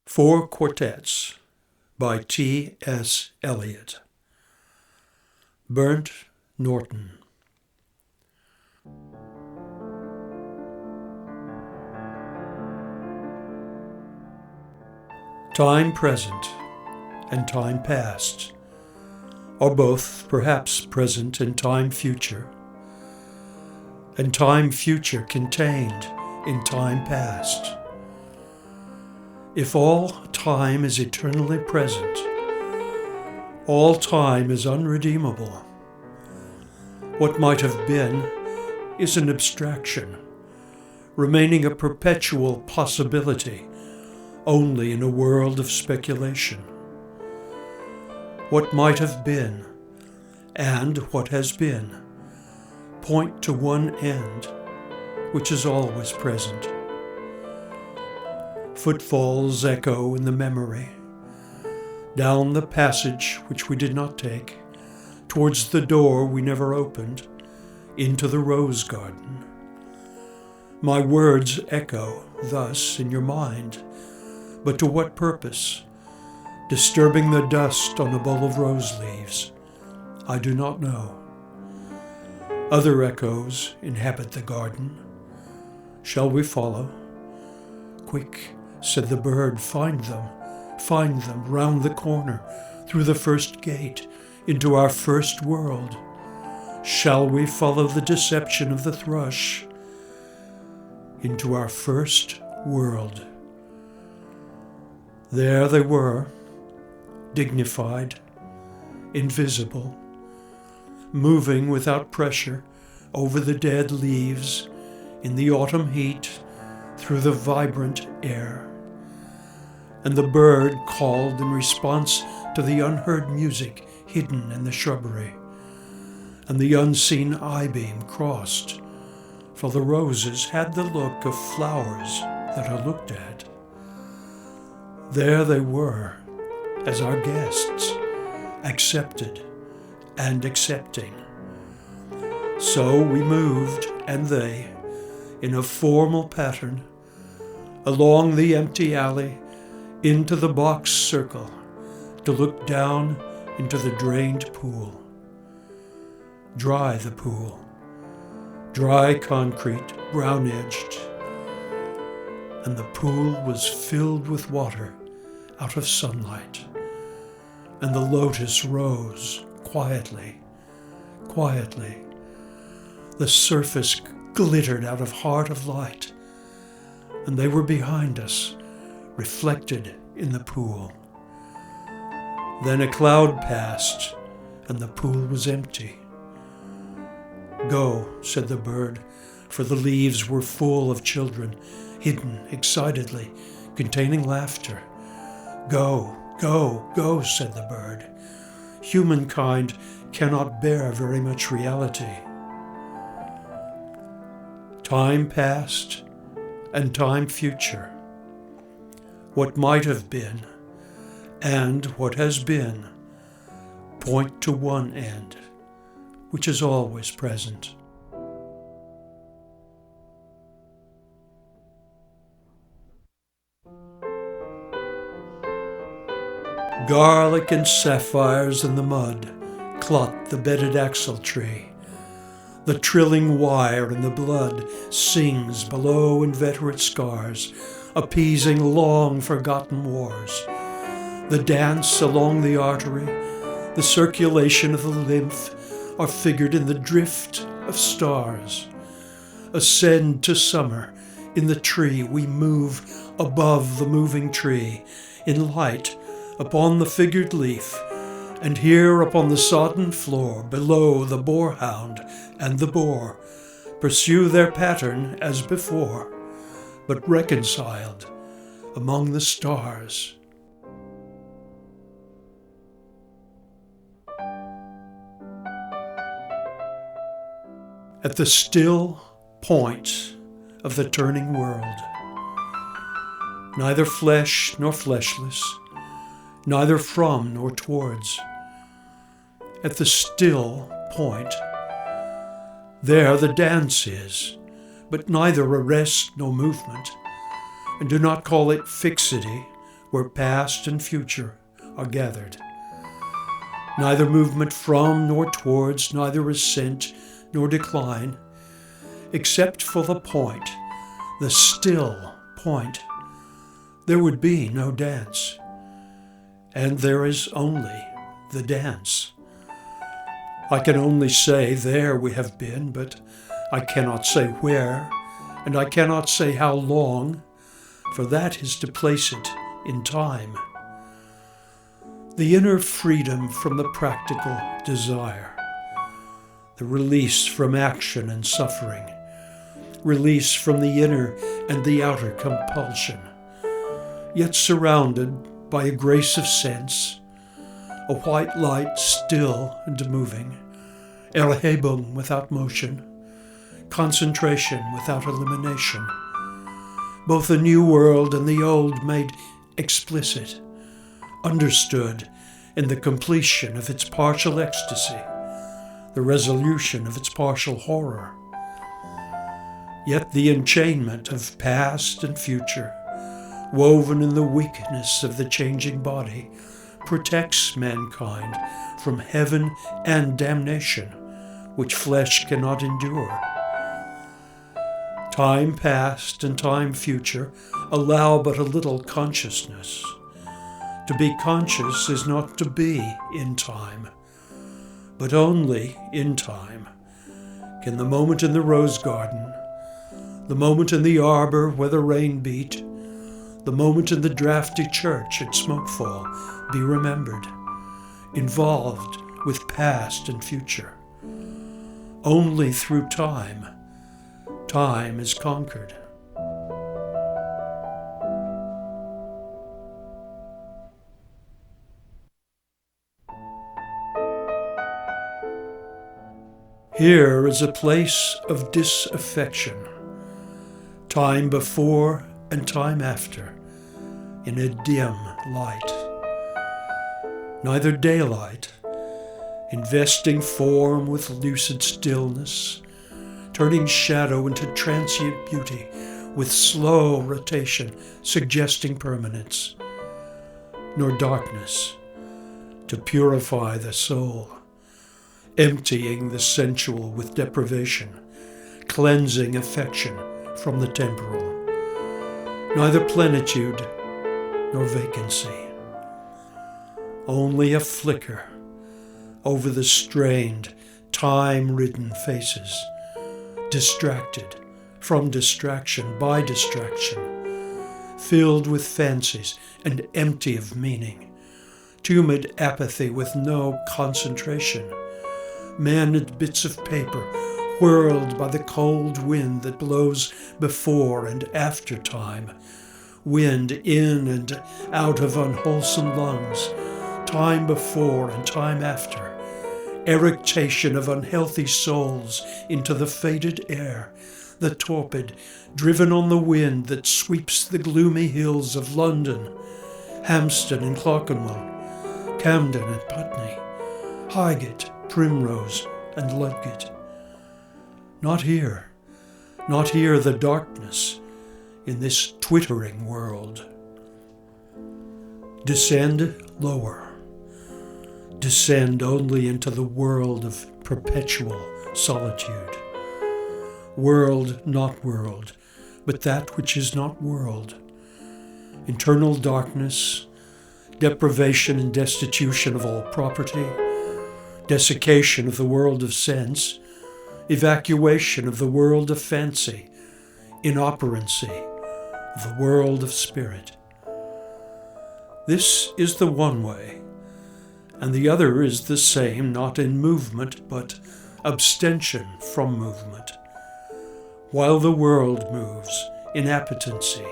Four Quartets by T.S. Eliot. Burnt Norton. Time present and time past are both perhaps present in time future, and time future contained in time past. If all time is eternally present, all time is unredeemable. What might have been is an abstraction, remaining a perpetual possibility only in a world of speculation. What might have been and what has been point to one end, which is always present. Footfalls echo in the memory, down the passage which we did not take, towards the door we never opened, into the rose garden. My words echo thus in your mind, but to what purpose? Disturbing the dust on a bowl of rose leaves, I do not know. Other echoes inhabit the garden. Shall we follow? Quick, said the bird, find them round the corner, through the first gate, into our first world. Shall we follow the deception of the thrush? Into our first world. There they were, dignified, invisible, moving without pressure over the dead leaves in the autumn heat through the vibrant air. And the bird called in response to the unheard music hidden in the shrubbery, and the unseen eye-beam crossed, for the roses had the look of flowers that are looked at. There they were, as our guests, accepted and accepting. So we moved, and they, in a formal pattern, along the empty alley, into the box circle, to look down into the drained pool. Dry the pool, dry concrete, brown-edged, and the pool was filled with water out of sunlight, and the lotus rose quietly, quietly. The surface glittered out of heart of light, and they were behind us, reflected in the pool. Then a cloud passed, and the pool was empty. Go, said the bird, for the leaves were full of children, hidden excitedly, containing laughter. Go, go, go, said the bird. Humankind cannot bear very much reality. Time past and time future. What might have been and what has been point to one end, which is always present. Garlic and sapphires in the mud clot the bedded axle tree. The trilling wire in the blood sings below inveterate scars, appeasing long-forgotten wars. The dance along the artery, the circulation of the lymph, are figured in the drift of stars. Ascend to summer, in the tree we move above the moving tree, in light upon the figured leaf, and here upon the sodden floor below the boarhound and the boar pursue their pattern as before, but reconciled among the stars. At the still point of the turning world, neither flesh nor fleshless, neither from nor towards. At the still point, there the dance is, but neither arrest nor movement, and do not call it fixity where past and future are gathered. Neither movement from nor towards, neither ascent nor decline, except for the point, the still point, there would be no dance. And there is only the dance. I can only say there we have been, but I cannot say where, and I cannot say how long, for that is to place it in time. The inner freedom from the practical desire, the release from action and suffering, release from the inner and the outer compulsion, yet surrounded by a grace of sense, a white light still and moving, Erhebung without motion, concentration without elimination, both the new world and the old made explicit, understood in the completion of its partial ecstasy, the resolution of its partial horror. Yet the enchainment of past and future, woven in the weakness of the changing body, protects mankind from heaven and damnation, which flesh cannot endure. Time past and time future allow but a little consciousness. To be conscious is not to be in time, but only in time can the moment in the rose garden, the moment in the arbor where the rain beat, the moment in the drafty church at smokefall be remembered, involved with past and future. Only through time, time is conquered. Here is a place of disaffection, time before and time after, in a dim light. Neither daylight, investing form with lucid stillness, turning shadow into transient beauty with slow rotation suggesting permanence, nor darkness to purify the soul, emptying the sensual with deprivation, cleansing affection from the temporal. Neither plenitude nor vacancy, only a flicker over the strained, time-ridden faces, distracted from distraction by distraction, filled with fancies and empty of meaning, tumid apathy with no concentration, men and bits of paper whirled by the cold wind that blows before and after time, wind in and out of unwholesome lungs, time before and time after, eructation of unhealthy souls into the faded air, the torpid, driven on the wind that sweeps the gloomy hills of London, Hampstead and Clerkenwell, Camden and Putney, Highgate, Primrose and Ludgate. Not here the darkness in this twittering world. Descend lower. Descend only into the world of perpetual solitude. World, not world, but that which is not world. Internal darkness, deprivation and destitution of all property, desiccation of the world of sense, evacuation of the world of fancy, inoperancy of the world of spirit. This is the one way, and the other is the same, not in movement, but abstention from movement, while the world moves in appetency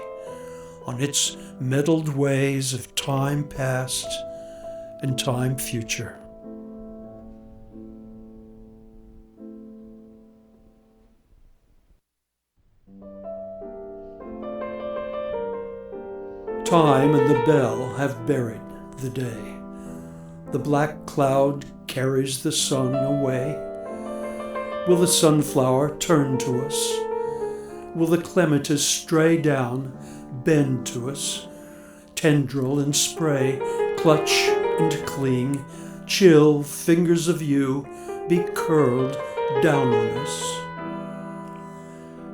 on its meddled ways of time past and time future. Time and the bell have buried the day. The black cloud carries the sun away. Will the sunflower turn to us? Will the clematis stray down, bend to us, tendril and spray, clutch and cling, chill fingers of you be curled down on us.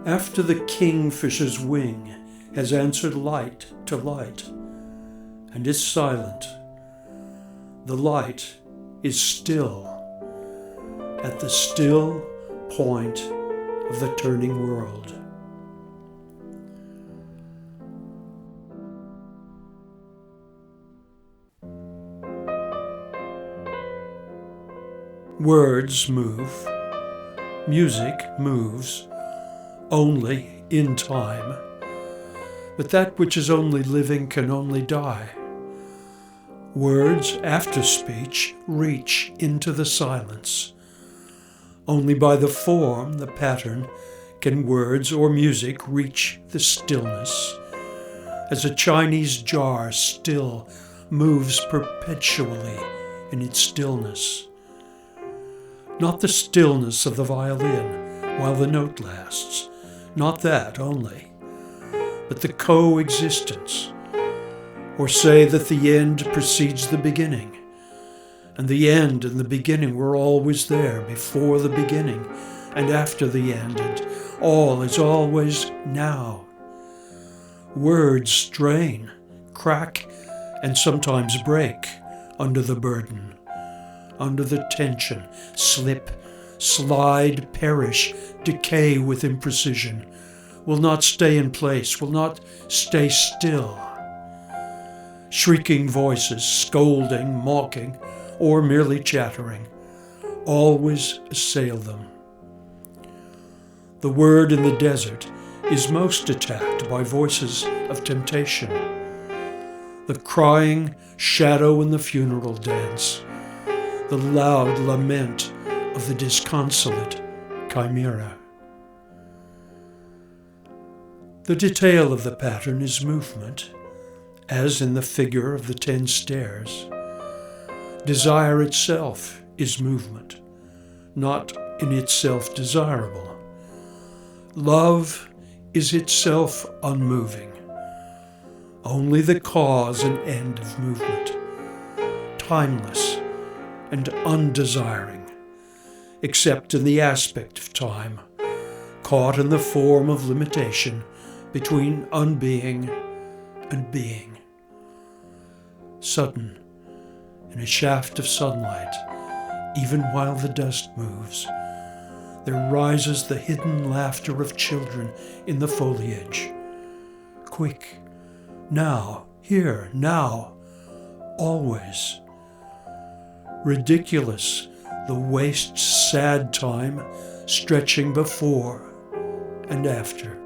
After the kingfisher's wing has answered light to light and is silent, the light is still at the still point of the turning world. Words move, music moves only in time, but that which is only living can only die. Words after speech reach into the silence. Only by the form, the pattern, can words or music reach the stillness, as a Chinese jar still moves perpetually in its stillness. Not the stillness of the violin while the note lasts, not that only, but the coexistence, or say that the end precedes the beginning, and the end and the beginning were always there before the beginning and after the end, and all is always now. Words strain, crack, and sometimes break under the burden, under the tension, slip, slide, perish, decay with imprecision, will not stay in place, will not stay still. Shrieking voices, scolding, mocking, or merely chattering, always assail them. The word in the desert is most attacked by voices of temptation. The crying shadow in the funeral dance, the loud lament of the disconsolate chimera. The detail of the pattern is movement, as in the figure of the 10 stairs. Desire itself is movement, not in itself desirable. Love is itself unmoving, only the cause and end of movement, timeless and undesiring, except in the aspect of time, caught in the form of limitation between unbeing and being. Sudden, in a shaft of sunlight, even while the dust moves, there rises the hidden laughter of children in the foliage. Quick, now, here, now, always. Ridiculous, the waste sad time stretching before and after.